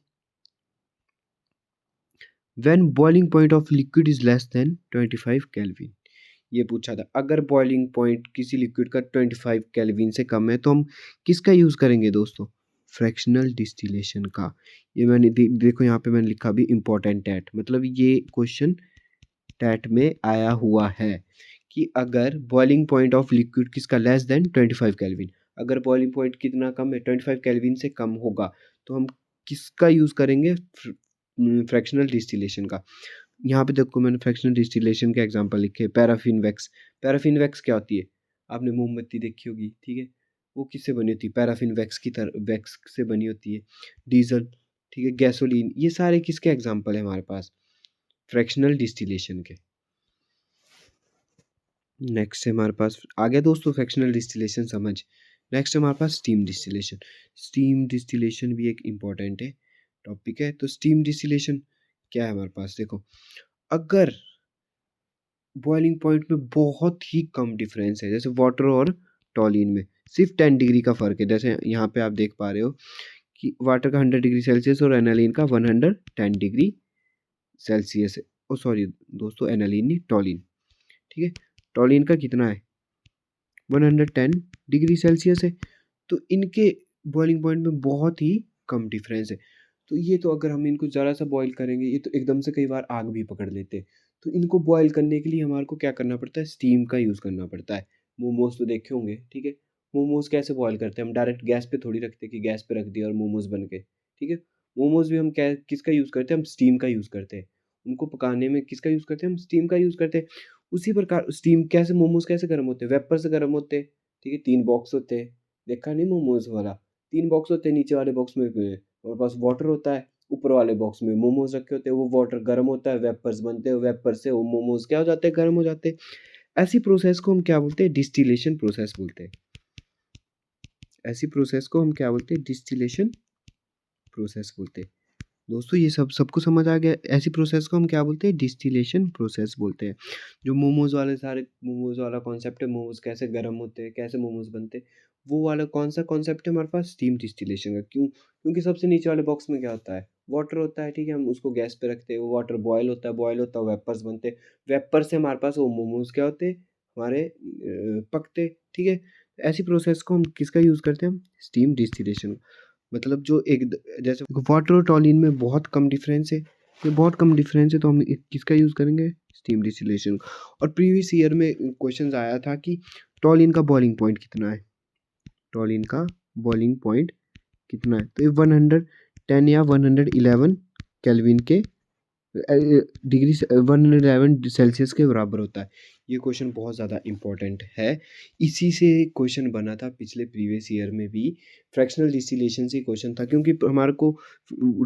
when boiling point of liquid is less than 25 kelvin. ये पूछा था, अगर बॉइलिंग पॉइंट किसी लिक्विड का 25 केल्विन से कम है तो हम किसका यूज़ करेंगे दोस्तों, फ्रैक्शनल डिस्टिलेशन का। ये मैंने देखो यहाँ पे मैंने लिखा भी इम्पोर्टेंट टैट, मतलब ये क्वेश्चन टैट में आया हुआ है कि अगर बॉइलिंग पॉइंट ऑफ लिक्विड किसका लेस देन 25 केल्विन, अगर बॉइलिंग पॉइंट कितना कम है, 25 केल्विन से कम होगा, तो हम किसका यूज़ करेंगे, फ्रैक्शनल डिस्टिलेशन का। यहाँ पे देखो मैंने फ्रैक्शनल डिस्टिलेशन के एग्जांपल लिखे, पैराफिन वैक्स। पैराफिन वैक्स क्या होती है, आपने मोमबत्ती देखी होगी, ठीक है, वो किससे बनी होती है, पैराफिन वैक्स की तरह वैक्स से बनी होती है। डीजल, ठीक है, गैसोलीन, ये सारे किसके एग्जांपल है हमारे पास, फ्रैक्शनल डिस्टिलेशन के। नेक्स्ट है हमारे पास, आ गया दोस्तों फ्रैक्शनल डिस्टिलेशन समझ। नेक्स्ट है हमारे पास स्टीम डिस्टिलेशन। स्टीम डिस्टिलेशन भी एक इम्पॉर्टेंट है टॉपिक है। तो स्टीम डिस्टिलेशन क्या है हमारे पास, देखो, अगर बॉइलिंग पॉइंट में बहुत ही कम डिफरेंस है, जैसे वाटर और टॉलिन में सिर्फ 10 डिग्री का फ़र्क है, जैसे यहाँ पे आप देख पा रहे हो कि वाटर का 100 डिग्री सेल्सियस और एनालिन का 110 डिग्री सेल्सियस है। ओ सॉरी दोस्तों, एनालिन नहीं, टॉलिन। ठीक है, टॉलिन का कितना है, 110 डिग्री सेल्सियस है। तो इनके बॉइलिंग पॉइंट में बहुत ही कम डिफरेंस है। तो ये तो अगर हम इनको ज़रा सा बॉईल करेंगे, ये तो एकदम से कई बार आग भी पकड़ लेते हैं। तो इनको बॉईल करने के लिए हमारे को क्या करना पड़ता है, स्टीम का यूज़ करना पड़ता है। मोमोज तो देखे होंगे, ठीक है, मोमोज कैसे बॉईल करते हैं, हम डायरेक्ट गैस पे थोड़ी रखते कि गैस पे रख दिया और मोमोज बन गए। ठीक है, मोमोज भी हम क्या किसका यूज़ करते हैं, हम स्टीम का यूज़ करते हैं। उनको पकाने में किसका यूज़ करते हैं हम? स्टीम का यूज़ करते हैं। उसी प्रकार स्टीम कैसे मोमोज़ कैसे गर्म होते हैं? वेपर से गर्म होते हैं, ठीक है? 3 बॉक्स होते हैं, देखा नहीं मोमोज़ वाला? 3 बॉक्स होते हैं, नीचे वाले बॉक्स में हमारे पास वाटर होता है, ऊपर वाले बॉक्स में मोमोज़ रखे होते हैं, वो वाटर गर्म होता है, वेपर्स बनते हैं, वेपर से वो मोमोज़ क्या हो जाते हैं? गर्म हो जाते हैं। ऐसी प्रोसेस को हम क्या बोलते हैं? डिस्टिलेशन प्रोसेस बोलते हैं। ऐसी प्रोसेस को हम क्या बोलते हैं? डिस्टिलेशन प्रोसेस बोलते हैं। दोस्तों ये सबको समझ आ गया? ऐसी प्रोसेस को हम क्या बोलते हैं? डिस्टिलेशन प्रोसेस बोलते हैं। जो मोमोज़ वाले सारे मोमोज़ वाला कॉन्सेप्ट है, मोमोज़ कैसे गर्म होते हैं, कैसे मोमोज़ बनते हैं, वो वाला कौन-सा कॉन्सेप्ट है हमारे पास? स्टीम डिस्टिलेशन का। क्यों? क्योंकि सबसे नीचे वाले बॉक्स में क्या होता है? वाटर होता है, ठीक है? हम उसको गैस पे रखते हैं, वो वाटर बॉयल होता है, वेपर्स बनते हैं। वेपर से हमारे पास वो मोमोज़ क्या होते हैं? हमारे पकते, ठीक है? ऐसी प्रोसेस को हम किसका यूज़ करते हैं हम? Steam distillation. मतलब जो एक जैसे वाटर और टॉलिन में बहुत कम डिफरेंस है, ये बहुत कम डिफरेंस है, तो हम किसका यूज़ करेंगे? Steam distillation. और प्रीवियस ईयर में क्वेश्चन आया था कि टॉलिन का बॉइलिंग पॉइंट कितना है? टॉलिन का बॉइलिंग पॉइंट कितना है? तो ये 110 या 111 केल्विन के डिग्री 111 सेल्सियस के बराबर होता है। ये क्वेश्चन बहुत ज़्यादा इम्पोर्टेंट है। इसी से क्वेश्चन बना था पिछले प्रीवियस ईयर में भी, फ्रैक्शनल डिस्टिलेशन से क्वेश्चन था, क्योंकि हमारे को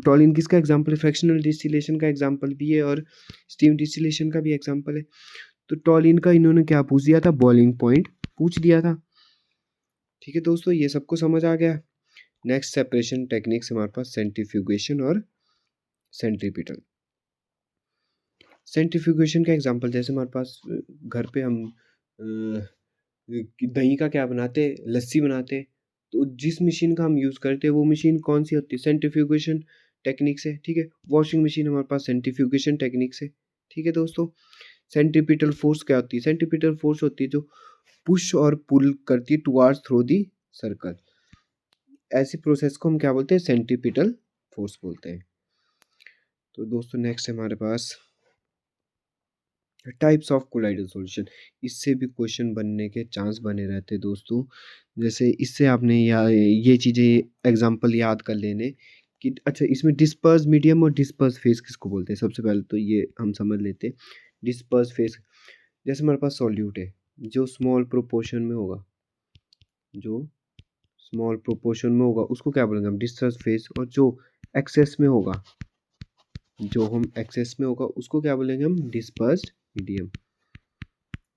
टॉलिन किसका एग्जांपल है? फ्रैक्शनल डिस्टिलेशन का एग्जांपल भी है और स्टीम डिस्टिलेशन का भी एग्जांपल है। तो टॉलिन का इन्होंने क्या पूछ दिया था? बॉइलिंग पॉइंट पूछ दिया था। ठीक है दोस्तों, ये सबको समझ आ गया? नेक्स्ट सेपरेशन टेक्निक्स हमारे पास सेंट्रीफ्यूगेशन और सेंट्रीपिटल। सेंट्रीफ्यूगेशन का एग्जांपल जैसे हमारे पास घर पे हम दही का क्या बनाते, लस्सी बनाते, तो जिस मशीन का हम यूज़ करते हैं वो मशीन कौन सी होती है? सेंट्रीफ्यूगेशन टेक्निक से, ठीक है? वॉशिंग मशीन हमारे पास सेंट्रीफ्यूगेशन टेक्निक से, ठीक है दोस्तों? सेंट्रीपिटल फोर्स क्या होती है? सेंट्रीपिटल फोर्स होती है जो पुश और पुल करती है टुवार्ड्स थ्रू दी सर्कल। ऐसी प्रोसेस को हम क्या बोलते हैं? सेंट्रीपिटल फोर्स बोलते हैं। तो दोस्तों नेक्स्ट हमारे पास टाइप्स ऑफ कोलाइडल सॉल्यूशन। इससे भी क्वेश्चन बनने के चांस बने रहते हैं दोस्तों। जैसे इससे आपने ये चीज़ें एग्जांपल याद कर लेने कि अच्छा इसमें डिस्पर्स मीडियम और डिस्पर्स फेस किसको बोलते हैं? सबसे पहले तो ये हम समझ लेते हैं। डिस्पर्स फेस जैसे हमारे पास सॉल्यूट है, जो स्मॉल प्रोपोर्शन में होगा, जो स्मॉल प्रोपोर्शन में होगा उसको क्या बोलेंगे हम? Disperse phase. और जो एक्सेस में होगा, जो हम एक्सेस में होगा उसको क्या बोलेंगे हम? Dispersed medium.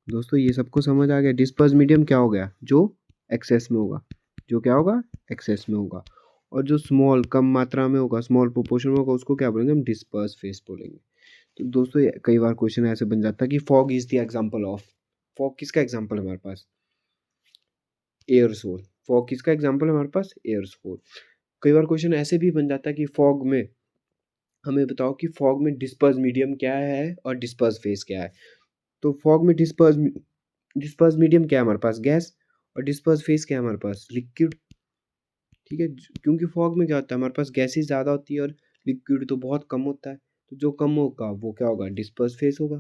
दोस्तों ये सबको समझ आ गया? डिस्पर्स मीडियम क्या हो गया? जो एक्सेस में होगा, जो क्या होगा? एक्सेस में होगा। और जो स्मॉल कम मात्रा में होगा, स्मॉल प्रोपोर्शन में होगा, उसको क्या बोलेंगे हम? डिस्पर्स फेस बोलेंगे। तो दोस्तों कई बार क्वेश्चन ऐसे बन जाता है कि fog is the example of. Fog किसका एग्जांपल है हमारे पास? एयरसोल। फॉग किसका एग्जांपल है हमारे पास? एयरसोल। कई बार क्वेश्चन ऐसे भी बन जाता है कि फॉग में हमें बताओ कि फॉग में डिस्पर्स मीडियम क्या है और डिस्पर्स फेस क्या है? तो फॉग में डिस्पर्स मीडियम क्या है हमारे पास? गैस। और डिस्पर्स फेस क्या है हमारे पास? लिक्विड। ठीक है, क्योंकि फॉग में क्या होता है हमारे पास? गैसेस ज़्यादा होती है और लिक्विड तो बहुत कम होता है। तो जो कम होगा वो क्या होगा? डिस्पर्स फेस होगा।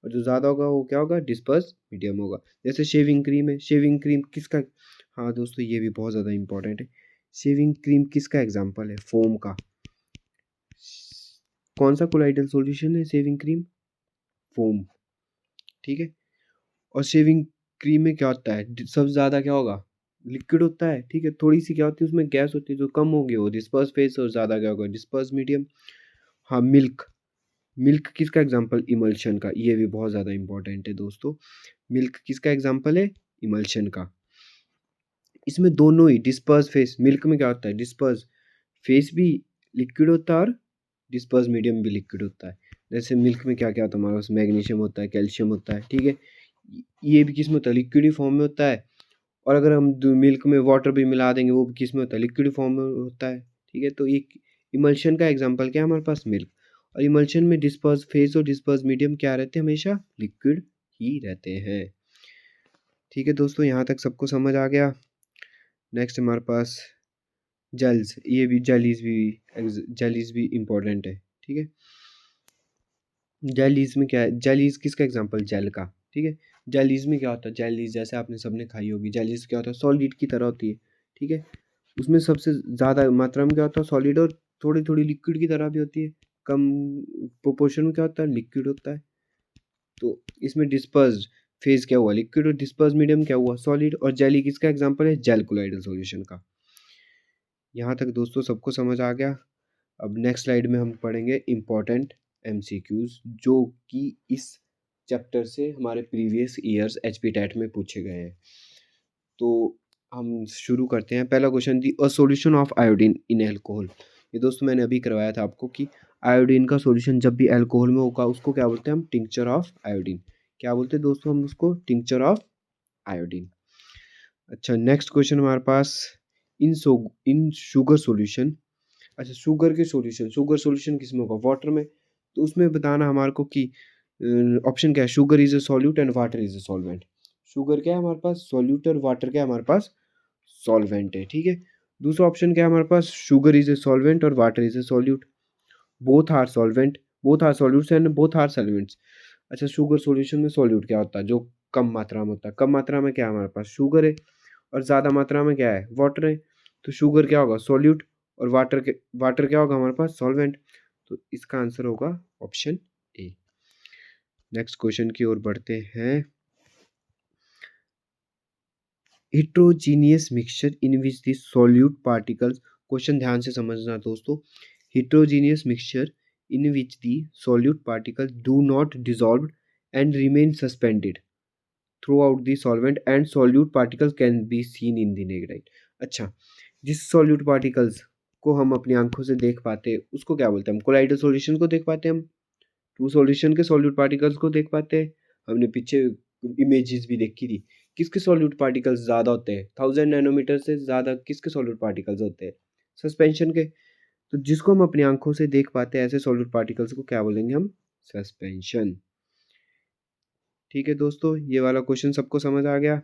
और जो ज़्यादा होगा वो क्या होगा? डिस्पर्स मीडियम होगा। जैसे शेविंग क्रीम है, शेविंग क्रीम किसका? हाँ दोस्तों ये भी बहुत ज़्यादा इंपॉर्टेंट है। शेविंग क्रीम किसका एग्जाम्पल है? फोम का। कौन सा कोलाइडल सॉल्यूशन है शेविंग क्रीम? फोम। ठीक है, और शेविंग क्रीम में क्या होता है? सबसे ज़्यादा क्या होगा? लिक्विड होता है, ठीक है? थोड़ी सी क्या होती है उसमें? गैस होती है। जो कम होगी वो डिस्पर्स फेस और ज़्यादा क्या होगा? Disperse medium. हाँ मिल्क। मिल्क किसका एग्जांपल? इमल्शन का। ये भी बहुत ज़्यादा इंपॉर्टेंट है दोस्तों। मिल्क किसका एग्जांपल है? इमल्शन का। इसमें दोनों ही डिस्पर्स फेस, मिल्क में क्या होता है? डिस्पर्स फेस भी लिक्विड होता है और डिस्पर्स मीडियम भी लिक्विड होता है। जैसे मिल्क में क्या क्या होता है हमारे पास? मैग्नीशियम होता है, कैल्शियम होता है, ठीक है? ये भी किस में होता है? लिक्विड ही फॉर्म में होता है। और अगर हम मिल्क में वाटर भी मिला देंगे वो भी किस में होता है? लिक्विड फॉर्म में होता है, ठीक है? तो एक इमल्शन का एग्जांपल क्या है हमारे पास? मिल्क। और इमल्शन में डिस्पर्स फेस और डिस्पर्स मीडियम क्या रहते हैं? हमेशा लिक्विड ही रहते हैं। ठीक है दोस्तों, यहाँ तक सबको समझ आ गया? नेक्स्ट हमारे पास जेल्स। ये भी जेलीज भी इम्पोर्टेंट है, ठीक है? जेलीज में क्या है? जेलीज किसका एग्जांपल? जेल का, ठीक है? जेलीज में क्या होता है? जेलीज जैसे आपने सबने खाई होगी। जेलीज क्या होता है? सॉलिड की तरह होती है, ठीक है? उसमें सबसे ज़्यादा मात्रा में क्या होता है? सॉलिड। और थोड़ी थोड़ी लिक्विड की तरह भी होती है, कम प्रोपोर्शन में क्या होता है, लिक्विड होता है। तो इसमें डिस्पर्स्ड फेज क्या हुआ, लिक्विड, और डिस्पर्स मीडियम क्या हुआ, सॉलिड। और जेली किसका एग्जांपल है, जेल कोलाइडल सॉल्यूशन का। यहाँ तक दोस्तों सबको समझ आ गया। अब नेक्स्ट स्लाइड में हम पढ़ेंगे इम्पॉर्टेंट एमसीक्यूज जो कि इस चैप्टर से हमारे प्रीवियस ईयर्स एचपी टेट में पूछे गए हैं। तो हम शुरू करते हैं। पहला question, the a solution of iodine in alcohol. ये दोस्तों मैंने अभी करवाया था आपको कि आयोडीन का सॉल्यूशन जब भी अल्कोहल में होगा उसको क्या बोलते हैं हम, टिंक्चर ऑफ आयोडीन। क्या बोलते हैं दोस्तों हम उसको, टिंक्चर ऑफ आयोडीन। अच्छा, नेक्स्ट क्वेश्चन हमारे पास, इन शुगर सॉल्यूशन। अच्छा, शुगर सॉल्यूशन किस में होगा, वाटर में। तो उसमें बताना हमारे को कि ऑप्शन क्या है, sugar is a solute and water is a solvent. Sugar क्या है हमारे पास, सॉल्यूट, और वाटर क्या है हमारे पास, सॉल्वेंट है। ठीक है, दूसरा ऑप्शन क्या है हमारे पास, शुगर इज ए सॉल्वेंट और water is a solute. Both are solvent, both are solutes and both are solvents. अच्छा, शुगर सॉल्यूशन में सॉल्यूट क्या होता है, जो कम मात्रा में होता है। कम मात्रा में क्या है हमारे पास, शुगर है, और ज़्यादा मात्रा में क्या है, वाटर है। तो शुगर क्या होगा, सॉल्यूट, और वाटर क्या होगा हमारे पास, सॉल्वेंट। तो इसका आंसर होगा ऑप्शन ए। नेक्स्ट क्वेश्चन की ओर बढ़ते हैं। heterogeneous mixture in which the solute particles, question ध्यान से समझना दोस्तों, heterogeneous mixture in which the solute particles do not dissolve and remain suspended throughout the solvent and solute particles can be seen in the naked eye। अच्छा, जिस solute particles को हम अपनी आंखों से देख पाते हैं उसको क्या बोलते हैं हम, कोलाइडल सॉल्यूशन को देख पाते हैं हम, टू सॉल्यूशन के सॉल्यूट पार्टिकल्स को देख पाते हैं। हमने पीछे इमेजेस भी देखी थी, किसके सॉल्यूट पार्टिकल्स ज़्यादा होते हैं, 1000 नैनोमीटर से ज़्यादा किसके सॉल्यूट पार्टिकल्स होते हैं, सस्पेंशन के। तो जिसको हम अपनी आंखों से देख पाते हैं ऐसे सॉल्यूट पार्टिकल्स को क्या बोलेंगे हम, सस्पेंशन। ठीक है दोस्तों, ये वाला क्वेश्चन सबको समझ आ गया।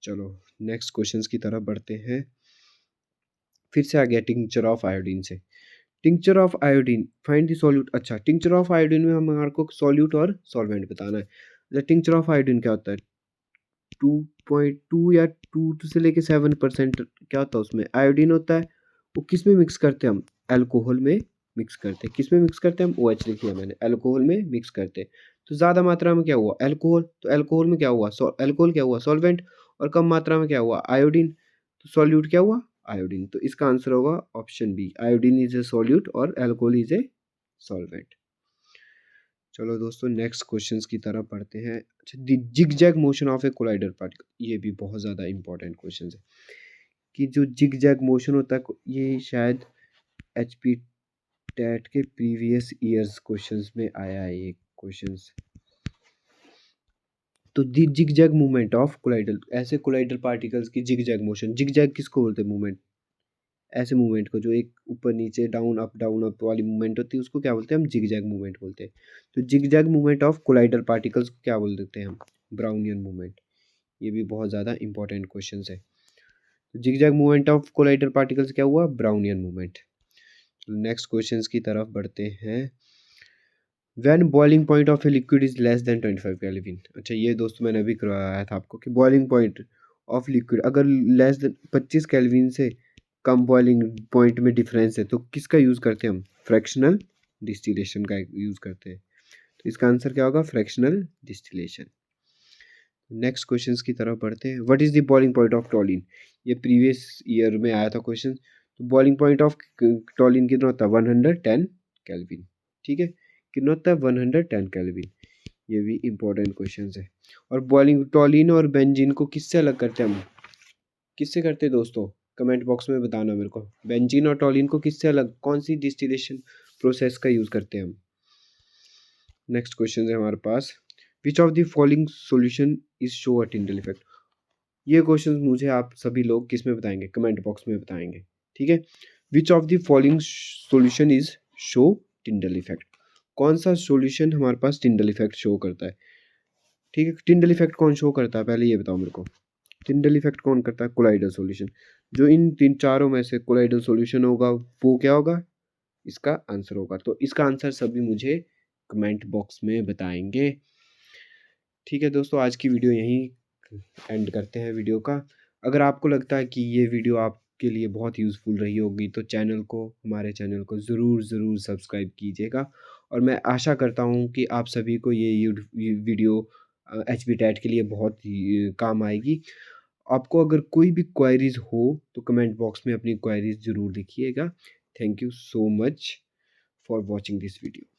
चलो नेक्स्ट क्वेश्चंस की तरफ बढ़ते हैं। फिर से आ गया टिंक्चर ऑफ आयोडीन से। Tincture of iodine, find the solute. अच्छा, टिंक्चर ऑफ आयोडीन में हमारे को सॉल्यूट और सॉल्वेंट बताना है। अच्छा, टिंक्चर ऑफ आयोडीन क्या होता है, 2.2 या 2 से लेके 7% क्या होता है उसमें आयोडीन होता है। वो किस में मिक्स करते हैं हम, अल्कोहल में मिक्स करते हैं। किस में मिक्स करते हैं हम, OH लिख लिया मैंने, अल्कोहल में मिक्स करते हैं। तो ज़्यादा मात्रा में क्या हुआ, अल्कोहल, तो अल्कोहल में क्या हुआ, अल्कोहल क्या हुआ, सॉल्वेंट, और कम मात्रा में क्या हुआ, आयोडीन। तो सॉल्यूट क्या हुआ, आयोडीन। तो इसका आंसर होगा option B, iodine is a solute और अल्कोहल इज ए सॉल्वेंट। चलो दोस्तों नेक्स्ट क्वेश्चंस की तरफ बढ़ते हैं। अच्छा, the zigzag motion of a collider particle, ये भी बहुत ज़्यादा इंपॉर्टेंट क्वेश्चन है कि जो जिगजैग मोशन होता है, ये शायद एचपी टेट के प्रीवियस ईयर्स क्वेश्चंस में आया है ये क्वेश्चंस। तो दी जिगजैग मूवमेंट ऑफ कोलाइडल, ऐसे कोलाइडल पार्टिकल्स की जिगजैग मोशन, जिगजैग किसको बोलते हैं मूवमेंट, ऐसे मूवमेंट को जो एक ऊपर नीचे डाउन अप वाली मूवमेंट होती है उसको क्या बोलते हैं हम, जिगजैग मूवमेंट बोलते हैं। तो zigzag movement of colloidal particles को क्या बोल देते हैं हम, ब्राउनियन मूवमेंट। ये भी बहुत ज़्यादा इंपॉर्टेंट क्वेश्चन है। तो zigzag movement of colloidal particles क्या हुआ, ब्राउनियन मूवमेंट। नेक्स्ट क्वेश्चंस की तरफ बढ़ते हैं। When boiling point of a liquid is less than 25 kelvin. अच्छा, ये दोस्तों मैंने अभी करवाया था आपको कि बॉइलिंग पॉइंट ऑफ लिक्विड अगर लेस देन 25 केल्विन से कम बॉइलिंग पॉइंट में डिफरेंस है तो किसका यूज़ करते हैं हम, फ्रैक्शनल डिस्टिलेशन का यूज़ करते हैं। तो इसका आंसर क्या होगा, फ्रैक्शनल डिस्टिलेशन। नेक्स्ट क्वेश्चंस की तरफ बढ़ते हैं। What is the boiling point of टॉलिन, ये प्रीवियस ईयर में आया था क्वेश्चन। तो बॉइलिंग पॉइंट ऑफ टॉलिन कितना होता है, 110 केल्विन। ठीक है, कितना होता है, 110 केल्विन। ये भी इंपॉर्टेंट क्वेश्चन है। और बॉइलिंग टॉलिन और बेंजीन को किससे अलग करते हैं हम, किससे करते हैं दोस्तों, कमेंट बॉक्स में बताना मेरे को। बेंजीन और टॉलिन को किससे अलग, कौन सी डिस्टिलेशन प्रोसेस का यूज़ करते हैं हम। नेक्स्ट क्वेश्चन है हमारे पास, which of the following solution is show a Tyndall effect. ये क्वेश्चन मुझे आप सभी लोग किस में बताएंगे, कमेंट बॉक्स में बताएंगे। ठीक है, विच of the following solution is show Tyndall effect, कौन सा सॉल्यूशन हमारे पास टिंडल इफेक्ट शो करता है। ठीक है, टिंडल इफेक्ट कौन शो करता है, पहले ये बताओ मेरे को। टिंडल इफेक्ट कौन करता है, कोलाइडल सॉल्यूशन। जो इन तीन चारों में से कोलाइडल सॉल्यूशन होगा वो क्या होगा, इसका आंसर होगा। तो इसका आंसर सभी मुझे कमेंट बॉक्स में बताएंगे। ठीक है दोस्तों, आज की वीडियो यहीं एंड करते हैं वीडियो का। अगर आपको लगता है कि ये वीडियो आप के लिए बहुत यूज़फुल रही होगी, तो हमारे चैनल को ज़रूर सब्सक्राइब कीजिएगा। और मैं आशा करता हूँ कि आप सभी को ये वीडियो एचबीटेट के लिए बहुत ही काम आएगी। आपको अगर कोई भी क्वेरीज़ हो तो कमेंट बॉक्स में अपनी क्वेरीज़ ज़रूर लिखिएगा। Thank you so much for watching this video.